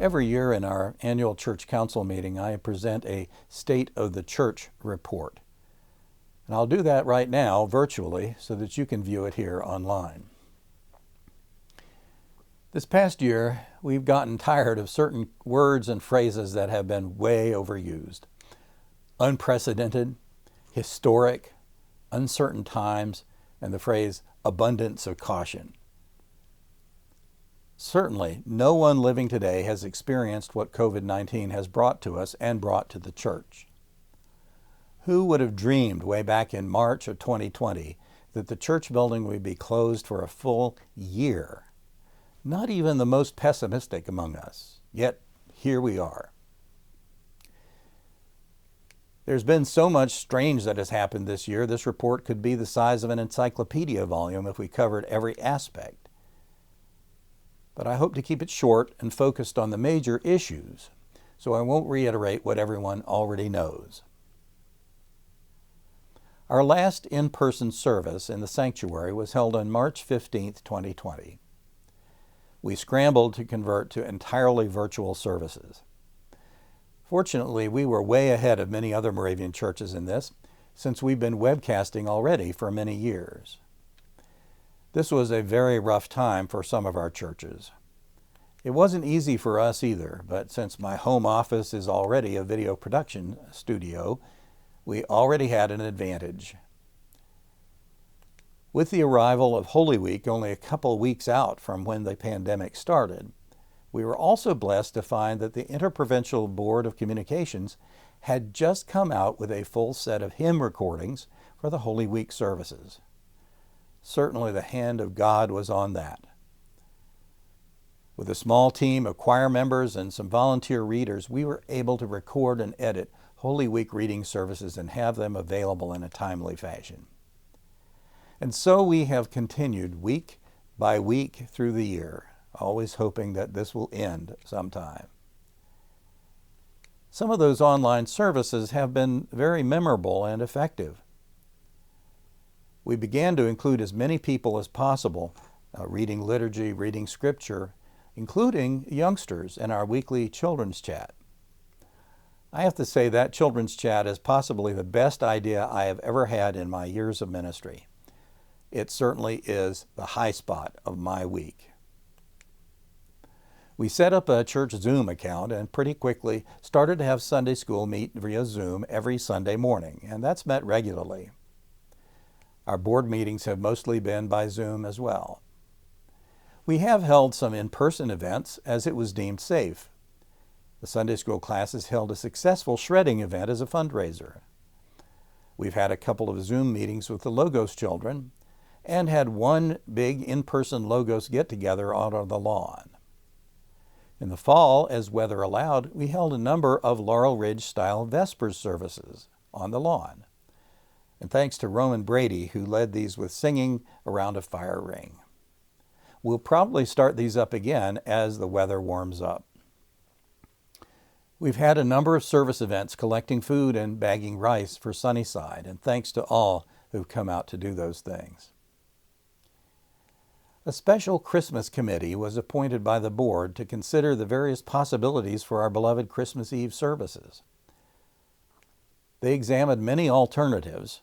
Every year in our annual church council meeting, I present a State of the Church report. And I'll do that right now virtually so that you can view it here online. This past year, we've gotten tired of certain words and phrases that have been way overused. Unprecedented, historic, uncertain times, and the phrase abundance of caution. Certainly, no one living today has experienced what COVID-19 has brought to us and brought to the church. Who would have dreamed way back in March of 2020 that the church building would be closed for a full year? Not even the most pessimistic among us. Yet, here we are. There's been so much strange that has happened this year, this report could be the size of an encyclopedia volume if we covered every aspect. But I hope to keep it short and focused on the major issues, so I won't reiterate what everyone already knows. Our last in-person service in the sanctuary was held on March 15, 2020. We scrambled to convert to entirely virtual services. Fortunately, we were way ahead of many other Moravian churches in this, since we've been webcasting already for many years. This was a very rough time for some of our churches. It wasn't easy for us either, but since my home office is already a video production studio, we already had an advantage. With the arrival of Holy Week only a couple weeks out from when the pandemic started, we were also blessed to find that the Interprovincial Board of Communications had just come out with a full set of hymn recordings for the Holy Week services. Certainly the hand of God was on that. With a small team of choir members and some volunteer readers, we were able to record and edit Holy Week reading services and have them available in a timely fashion. And so we have continued week by week through the year, always hoping that this will end sometime. Some of those online services have been very memorable and effective. We began to include as many people as possible, reading liturgy, reading scripture, including youngsters in our weekly children's chat. I have to say that children's chat is possibly the best idea I have ever had in my years of ministry. It certainly is the high spot of my week. We set up a church Zoom account and pretty quickly started to have Sunday school meet via Zoom every Sunday morning, and that's met regularly. Our board meetings have mostly been by Zoom as well. We have held some in-person events as it was deemed safe. The Sunday school classes held a successful shredding event as a fundraiser. We've had a couple of Zoom meetings with the Logos children and had one big in-person Logos get-together out on the lawn. In the fall, as weather allowed, we held a number of Laurel Ridge-style Vespers services on the lawn. And thanks to Roman Brady, who led these with singing around a fire ring. We'll probably start these up again as the weather warms up. We've had a number of service events collecting food and bagging rice for Sunnyside, and thanks to all who've come out to do those things. A special Christmas committee was appointed by the board to consider the various possibilities for our beloved Christmas Eve services. They examined many alternatives,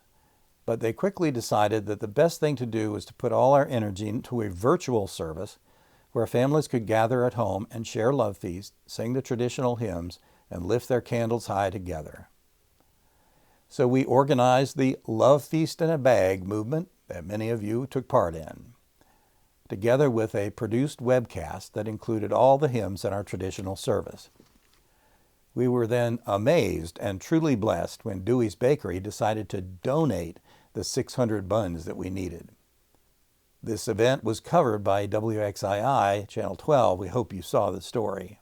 but they quickly decided that the best thing to do was to put all our energy into a virtual service where families could gather at home and share love feast, sing the traditional hymns, and lift their candles high together. So we organized the Love Feast in a Bag movement that many of you took part in, together with a produced webcast that included all the hymns in our traditional service. We were then amazed and truly blessed when Dewey's Bakery decided to donate the 600 buns that we needed. This event was covered by WXII, Channel 12. We hope you saw the story.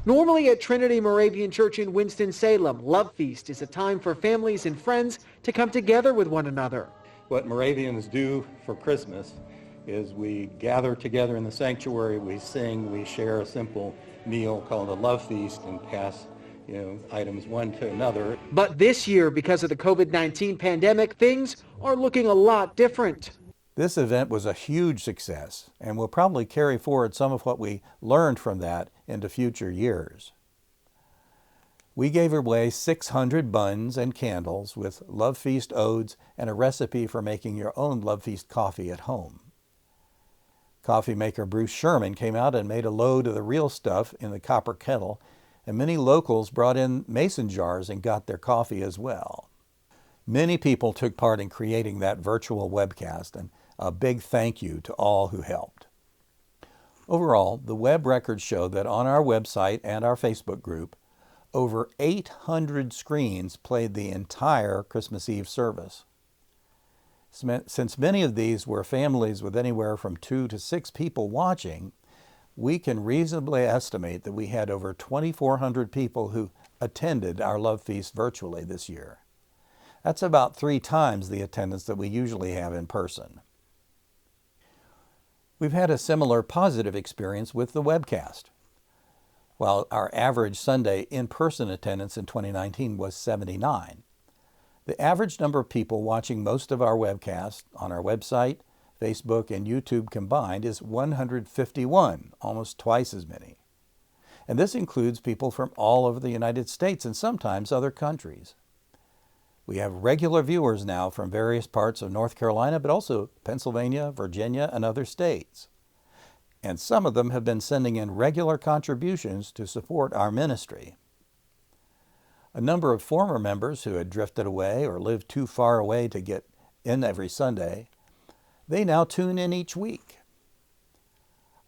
Normally at Trinity Moravian Church in Winston-Salem, Love Feast is a time for families and friends to come together with one another. What Moravians do for Christmas is we gather together in the sanctuary, we sing, we share a simple meal called a love feast and pass items one to another. But this year, because of the COVID-19 pandemic, things are looking a lot different. This event was a huge success, and we'll probably carry forward some of what we learned from that into future years. We gave away 600 buns and candles with Love Feast odes and a recipe for making your own Love Feast coffee at home. Coffee maker Bruce Sherman came out and made a load of the real stuff in the copper kettle, and many locals brought in mason jars and got their coffee as well. Many people took part in creating that virtual webcast, and a big thank you to all who helped. Overall, the web records show that on our website and our Facebook group, over 800 screens played the entire Christmas Eve service. Since many of these were families with anywhere from 2 to 6 people watching, we can reasonably estimate that we had over 2,400 people who attended our Love Feast virtually this year. That's about 3 times the attendance that we usually have in person. We've had a similar positive experience with the webcast. While our average Sunday in-person attendance in 2019 was 79, the average number of people watching most of our webcasts on our website, Facebook, and YouTube combined is 151, almost twice as many. And this includes people from all over the United States and sometimes other countries. We have regular viewers now from various parts of North Carolina, but also Pennsylvania, Virginia, and other states. And some of them have been sending in regular contributions to support our ministry. A number of former members who had drifted away or lived too far away to get in every Sunday, they now tune in each week.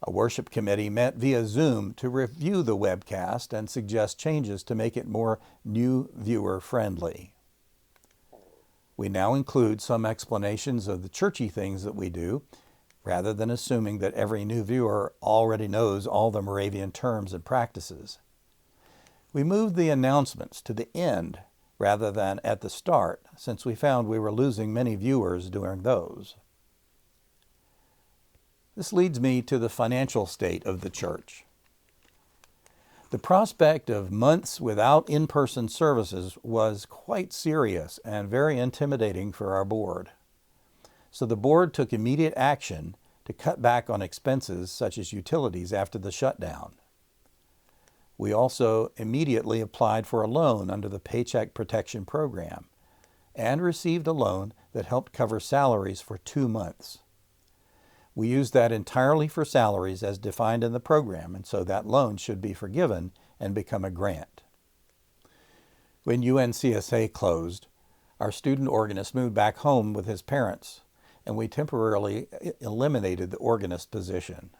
A worship committee met via Zoom to review the webcast and suggest changes to make it more new viewer friendly. We now include some explanations of the churchy things that we do, rather than assuming that every new viewer already knows all the Moravian terms and practices. We moved the announcements to the end rather than at the start, since we found we were losing many viewers during those. This leads me to the financial state of the church. The prospect of months without in-person services was quite serious and very intimidating for our board. So the board took immediate action to cut back on expenses such as utilities after the shutdown. We also immediately applied for a loan under the Paycheck Protection Program and received a loan that helped cover salaries for 2 months. We used that entirely for salaries as defined in the program, and so that loan should be forgiven and become a grant. When UNCSA closed, our student organist moved back home with his parents, and we temporarily eliminated the organist position.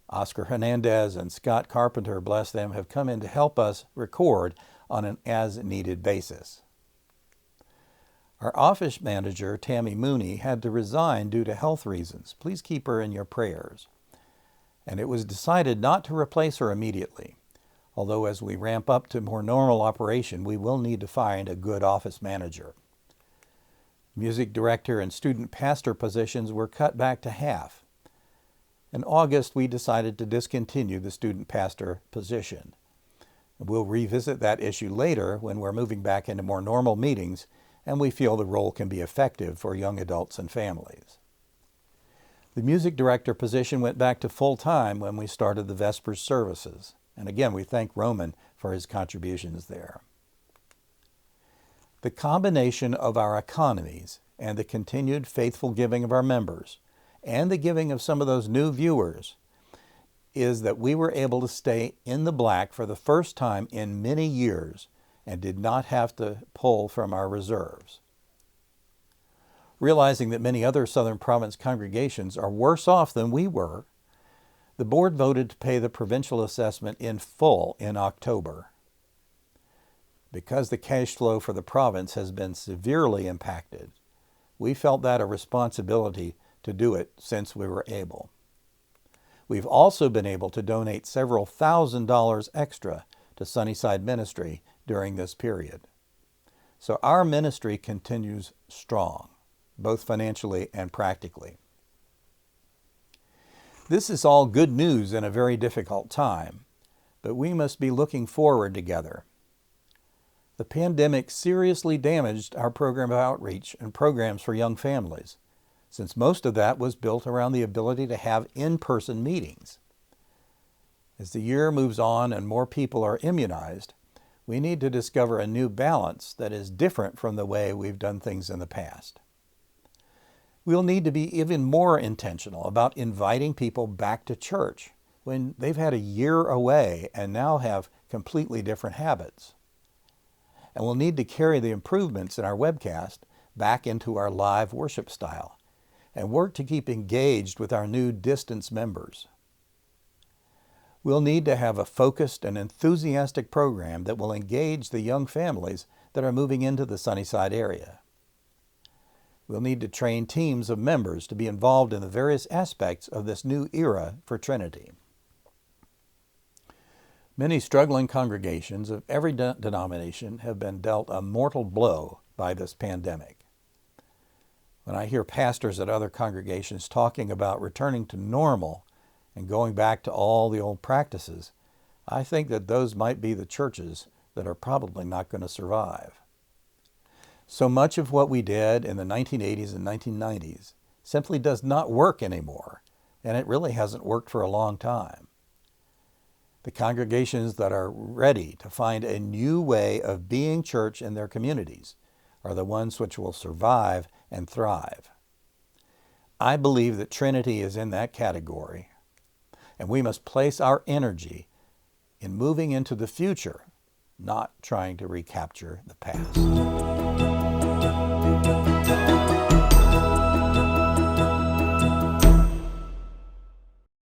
Oscar Hernandez and Scott Carpenter, bless them, have come in to help us record on an as-needed basis. Our office manager, Tammy Mooney, had to resign due to health reasons. Please keep her in your prayers. And it was decided not to replace her immediately, although as we ramp up to more normal operation, we will need to find a good office manager. Music director and student pastor positions were cut back to half. In August, we decided to discontinue the student pastor position. We'll revisit that issue later when we're moving back into more normal meetings and we feel the role can be effective for young adults and families. The music director position went back to full-time when we started the Vespers services. And again, we thank Roman for his contributions there. The combination of our economies and the continued faithful giving of our members and the giving of some of those new viewers is that we were able to stay in the black for the first time in many years and did not have to pull from our reserves. Realizing that many other Southern Province congregations are worse off than we were, the board voted to pay the provincial assessment in full in October. Because the cash flow for the province has been severely impacted, we felt that a responsibility to do it since we were able. We've also been able to donate several $1,000s extra to Sunnyside Ministry during this period. So our ministry continues strong, both financially and practically. This is all good news in a very difficult time, but we must be looking forward together. The pandemic seriously damaged our program of outreach and programs for young families, since most of that was built around the ability to have in-person meetings. As the year moves on and more people are immunized, we need to discover a new balance that is different from the way we've done things in the past. We'll need to be even more intentional about inviting people back to church when they've had a year away and now have completely different habits. And we'll need to carry the improvements in our webcast back into our live worship style and work to keep engaged with our new distance members. We'll need to have a focused and enthusiastic program that will engage the young families that are moving into the Sunnyside area. We'll need to train teams of members to be involved in the various aspects of this new era for Trinity. Many struggling congregations of every denomination have been dealt a mortal blow by this pandemic. When I hear pastors at other congregations talking about returning to normal and going back to all the old practices, I think that those might be the churches that are probably not going to survive. So much of what we did in the 1980s and 1990s simply does not work anymore, and it really hasn't worked for a long time. The congregations that are ready to find a new way of being church in their communities are the ones which will survive and thrive. I believe that Trinity is in that category, and we must place our energy in moving into the future, not trying to recapture the past.